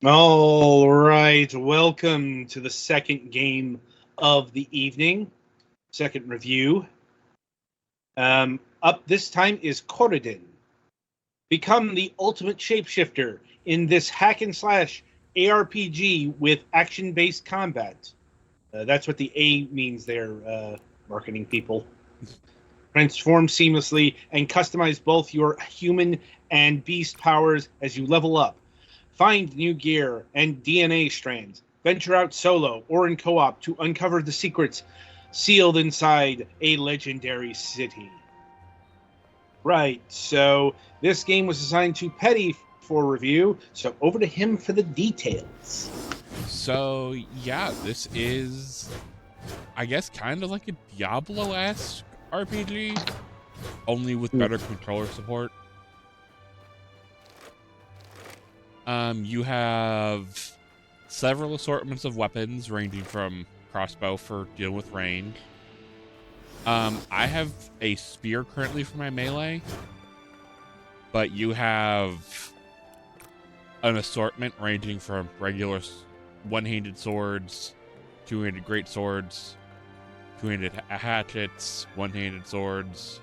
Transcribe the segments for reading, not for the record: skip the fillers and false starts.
All right, welcome to the second game of the evening, second review. Up this time is Coridden. Become the ultimate shapeshifter in this hack and slash ARPG with action-based combat. That's what the A means there, marketing people. Transform seamlessly and customize both your human and beast powers as you level up. Find new gear and DNA strands. Venture out solo or in co-op to uncover the secrets sealed inside a legendary city. Right, so this game was assigned to Petty for review, so over to him for the details. So, yeah, this is, I guess, kind of like a Diablo-esque RPG, only with better controller support. You have several assortments of weapons, ranging from crossbow for dealing with range. I have a spear currently for my melee, but you have an assortment ranging from regular one-handed swords, two-handed great swords, two-handed hatchets, one-handed swords,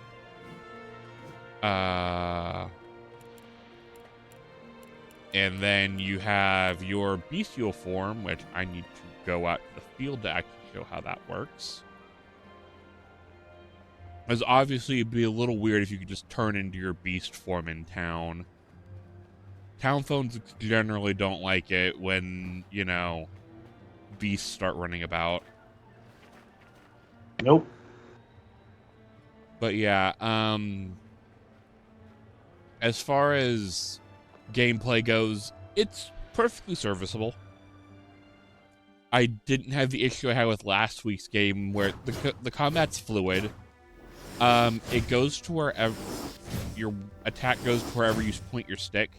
and then you have your bestial form, which I need to go out to the field to actually show how that works. As obviously, it'd be a little weird if you could just turn into your beast form in town. Town phones generally don't like it when, beasts start running about. Nope. But yeah, as far as gameplay goes, it's perfectly serviceable. I didn't have the issue I had with last week's game where the combat's fluid. It goes to wherever your attack goes to wherever you point your stick,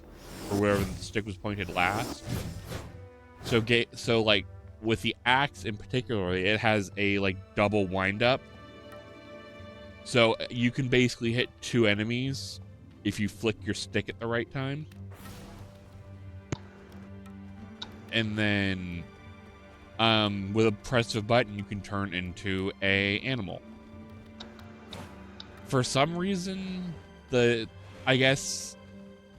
or wherever the stick was pointed last. So like with the axe in particular, it has a double wind up. So you can basically hit two enemies if you flick your stick at the right time. And then with a press of a button, you can turn into a animal. For some reason, I guess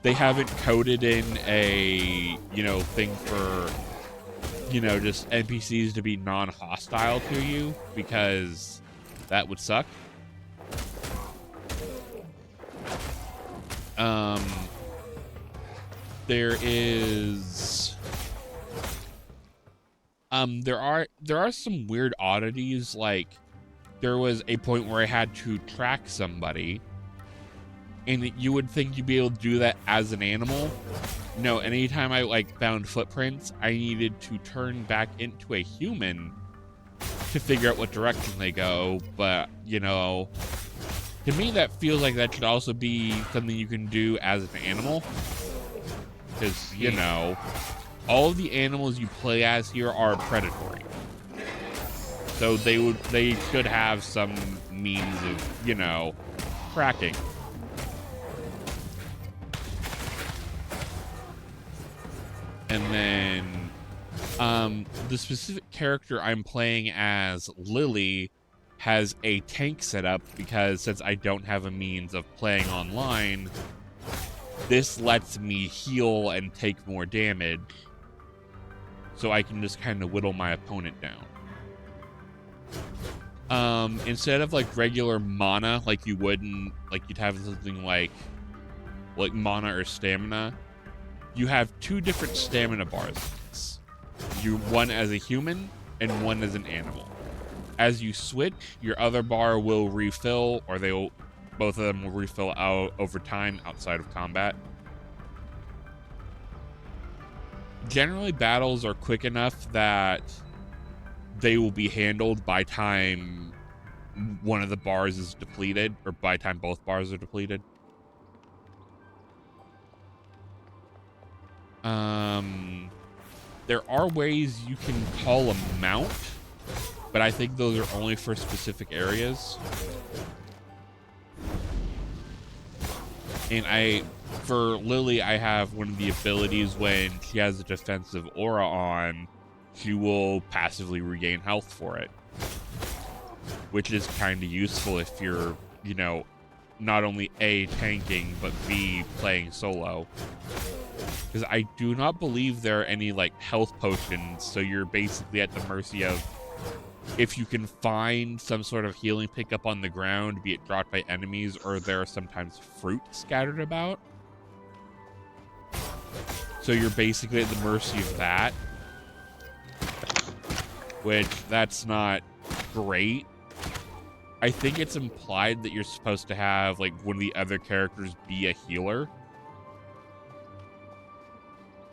they haven't coded in a, thing for, just NPCs to be non-hostile to you, because that would suck. There is... there are some weird oddities, like there was a point where I had to track somebody, and you would think you'd be able to do that as an animal. No, anytime I found footprints, I needed to turn back into a human to figure out what direction they go. But to me that feels like that should also be something you can do as an animal, because all of the animals you play as here are predatory. So they should have some means of, tracking. And then the specific character I'm playing as, Lily, has a tank set up because since I don't have a means of playing online, this lets me heal and take more damage, so I can just kind of whittle my opponent down. Instead of regular mana, like you wouldn't, you'd have something like mana or stamina, you have two different stamina bars. One as a human and one as an animal. As you switch, your other bar will refill, or both of them will refill out over time outside of combat. Generally, battles are quick enough that they will be handled by time one of the bars is depleted, or by time both bars are depleted. There are ways you can call a mount, but I think those are only for specific areas. And for Lily, I have one of the abilities when she has a defensive aura on, she will passively regain health for it, which is kind of useful if you're, you know, not only A, tanking, but B, playing solo. Because I do not believe there are any, like, health potions, so you're basically at the mercy of, if you can find some sort of healing pickup on the ground, be it dropped by enemies, or there are sometimes fruit scattered about. So you're basically at the mercy of that. Which, that's not great. I think it's implied that you're supposed to have, like, one of the other characters be a healer.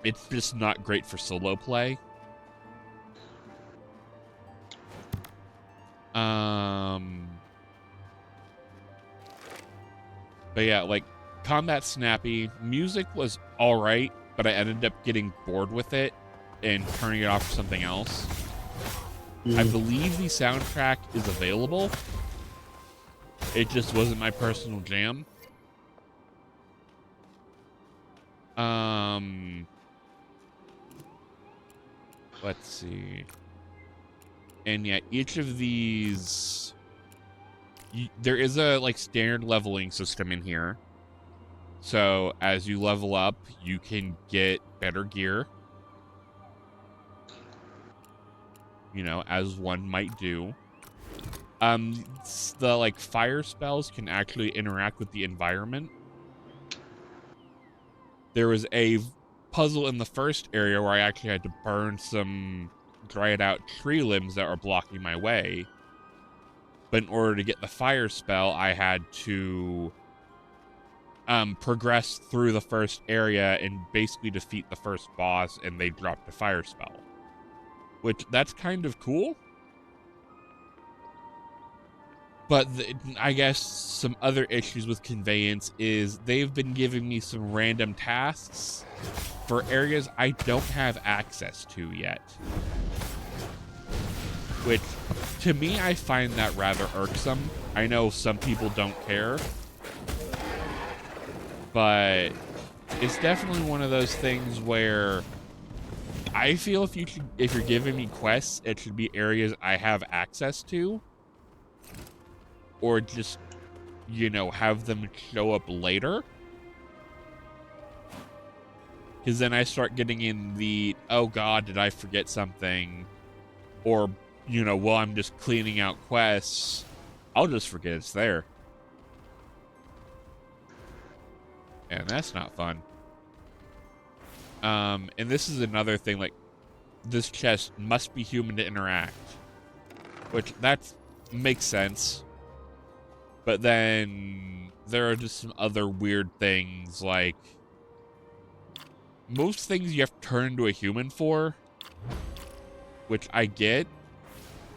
It's just not great for solo play. But yeah, like, combat snappy. Music was alright, but I ended up getting bored with it and turning it off for something else. I believe the soundtrack is available. It just wasn't my personal jam. Let's see. And yeah, each of these... there is a, like, standard leveling system in here. So, as you level up, you can get better gear. You know, as one might do. The, like, fire spells can actually interact with the environment. There was a puzzle in the first area where I actually had to burn some dried out tree limbs that were blocking my way. But in order to get the fire spell, I had to progress through the first area and basically defeat the first boss, and they dropped the fire spell. Which, that's kind of cool. But I guess some other issues with Conveyance is they've been giving me some random tasks for areas I don't have access to yet. Which, to me, I find that rather irksome. I know some people don't care. But it's definitely one of those things where I feel if you're giving me quests, it should be areas I have access to. Or just, you know, have them show up later. Because then I start getting in the, oh god, did I forget something? Or, you know, while I'm just cleaning out quests, I'll just forget it's there. And that's not fun. And this is another thing, like, this chest must be human to interact. Which, that makes sense. But then there are just some other weird things, like most things you have to turn into a human for, which I get,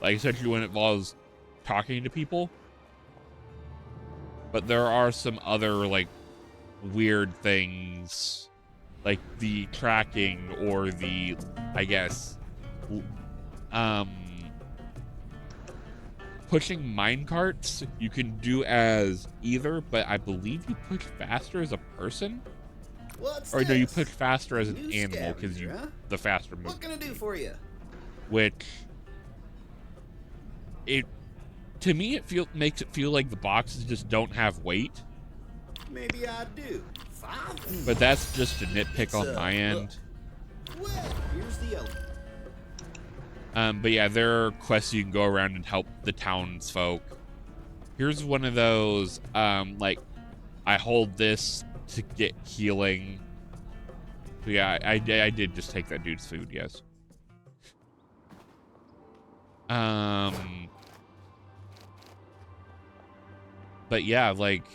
like especially when it involves talking to people. But there are some other like weird things, like the tracking or the, I guess, pushing minecarts you can do as either, but I believe you push faster as a person. What's or this? No, you push faster as an New animal because scavenger, huh? the faster move. What can I do for you? Which to me it makes it feel like the boxes just don't have weight. Maybe I do. $5. But that's just a nitpick on my end. Well, here's the element. But yeah, there are quests you can go around and help the townsfolk. Here's one of those, like, I hold this to get healing. So yeah, I did just take that dude's food, yes. But yeah, like,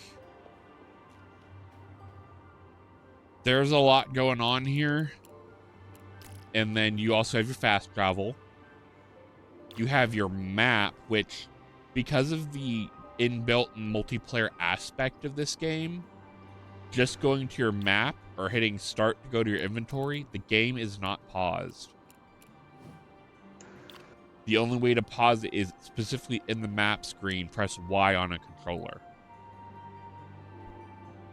there's a lot going on here. And then you also have your fast travel. You have your map, which, because of the inbuilt multiplayer aspect of this game, just going to your map or hitting start to go to your inventory, the game is not paused. The only way to pause it is specifically in the map screen, press Y on a controller.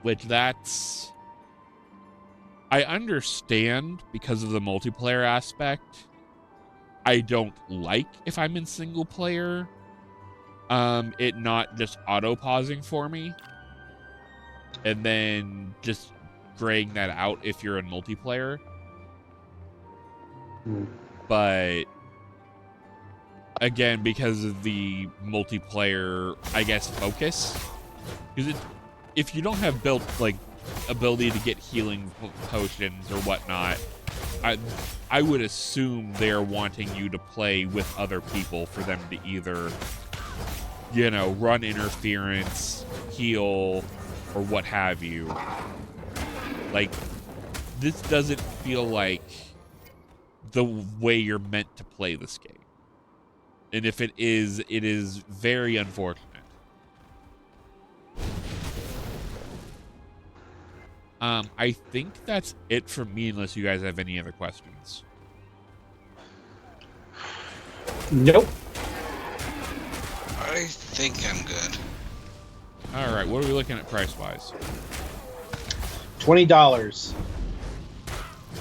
Which that's I understand because of the multiplayer aspect. I don't like if I'm in single player, it not just auto pausing for me, and then just graying that out if you're in multiplayer. But again, because of the multiplayer, I guess, focus, because if you don't have built like ability to get healing potions or whatnot, I would assume they're wanting you to play with other people for them to either, you know, run interference, heal, or what have you. Like, this doesn't feel like the way you're meant to play this game. And if it is very unfortunate. I think that's it for me, unless you guys have any other questions. Nope. I think I'm good. All right, what are we looking at price-wise? $20.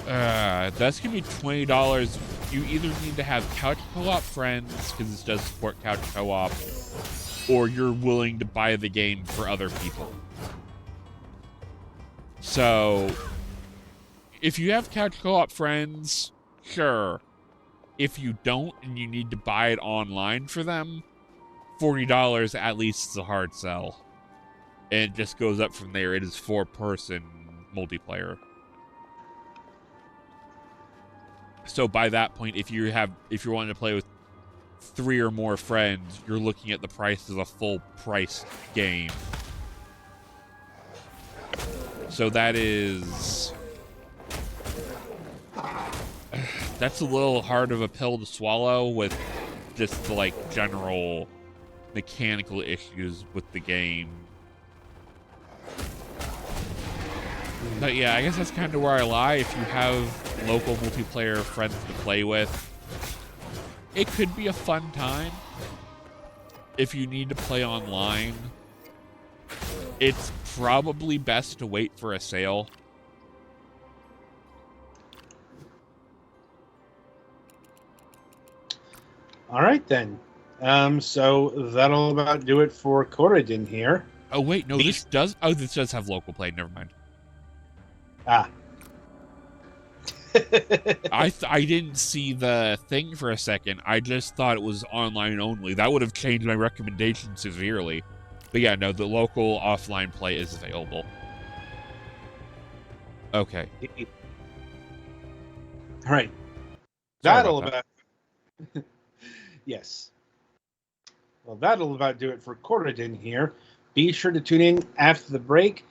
That's gonna be $20. You either need to have couch co-op friends, because this does support couch co-op, or you're willing to buy the game for other people. So, if you have couch co-op friends, sure. If you don't and you need to buy it online for them, $40 at least is a hard sell. And it just goes up from there. It is 4-person multiplayer. So by that point, if you're wanting to play with 3 or more friends, you're looking at the price of a full price game. So that's a little hard of a pill to swallow with just the, like, general mechanical issues with the game. But yeah, I guess that's kind of where I lie. If you have local multiplayer friends to play with, it could be a fun time. If you need to play online, it's probably best to wait for a sale. All right, then. So that'll about do it for Coridden here. Oh, wait, no, this does have local play. Never mind. Ah. I didn't see the thing for a second. I just thought it was online only. That would have changed my recommendation severely. But yeah, no, the local offline play is available. Okay. All right. Sorry That'll about about yes. Well, that'll about do it for Coridden here. Be sure to tune in after the break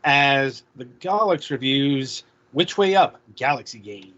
as the Galax reviews Which Way Up Galaxy Game.